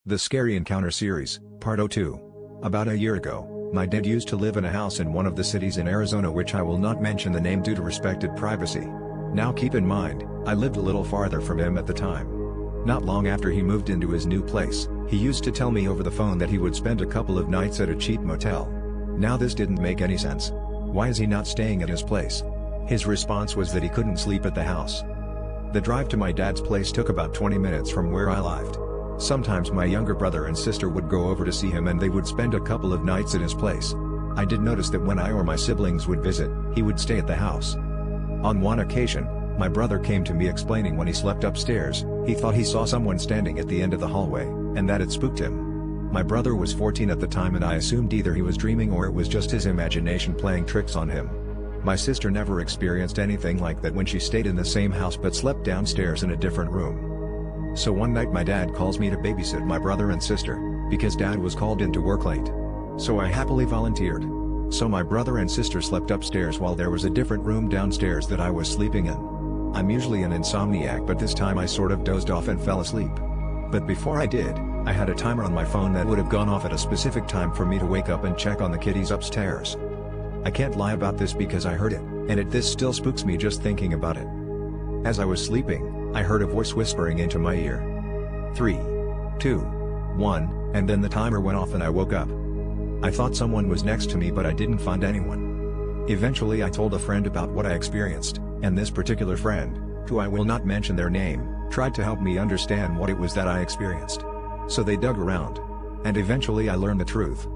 The Scary Encounter Series, Part 02. About a year ago, my dad used to live in a house in one of the cities in Arizona which I will not mention the name due to respected privacy. Now keep in mind, I lived a little farther from him at the time. Not long after he moved into his new place, he used to tell me over the phone that he would spend a couple of nights at a cheap motel. Now this didn't make any sense. Why is he not staying at his place? His response was that he couldn't sleep at the house. The drive to my dad's place took about 20 minutes from where I lived. Sometimes my younger brother and sister would go over to see him and they would spend a couple of nights at his place. I did notice that when I or my siblings would visit, he would stay at the house. On one occasion, my brother came to me explaining when he slept upstairs, he thought he saw someone standing at the end of the hallway, and that it spooked him. My brother was 14 at the time and I assumed either he was dreaming or it was just his imagination playing tricks on him. My sister never experienced anything like that when she stayed in the same house but slept downstairs in a different room. So one night my dad calls me to babysit my brother and sister, because dad was called in to work late. So I happily volunteered. So my brother and sister slept upstairs while there was a different room downstairs that I was sleeping in. I'm usually an insomniac but this time I sort of dozed off and fell asleep. But before I did, I had a timer on my phone that would have gone off at a specific time for me to wake up and check on the kiddies upstairs. I can't lie about this because I heard it, and this still spooks me just thinking about it. As I was sleeping, I heard a voice whispering into my ear. 3, 2, 1, and then the timer went off and I woke up. I thought someone was next to me but I didn't find anyone. Eventually I told a friend about what I experienced, and this particular friend, who I will not mention their name, tried to help me understand what it was that I experienced. So they dug around. And eventually I learned the truth.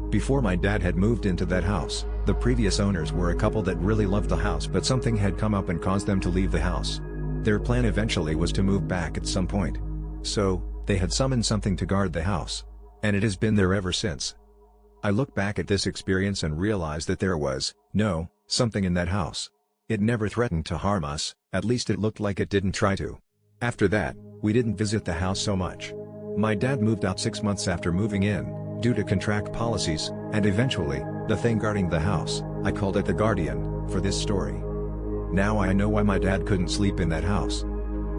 Before my dad had moved into that house, the previous owners were a couple that really loved the house but something had come up and caused them to leave the house. Their plan eventually was to move back at some point. So, they had summoned something to guard the house. And it has been there ever since. I look back at this experience and realize that there was, something in that house. It never threatened to harm us, at least it looked like it didn't try to. After that, we didn't visit the house so much. My dad moved out 6 months after moving in, due to contract policies, and eventually, the thing guarding the house, I called it the Guardian, for this story. Now I know why my dad couldn't sleep in that house.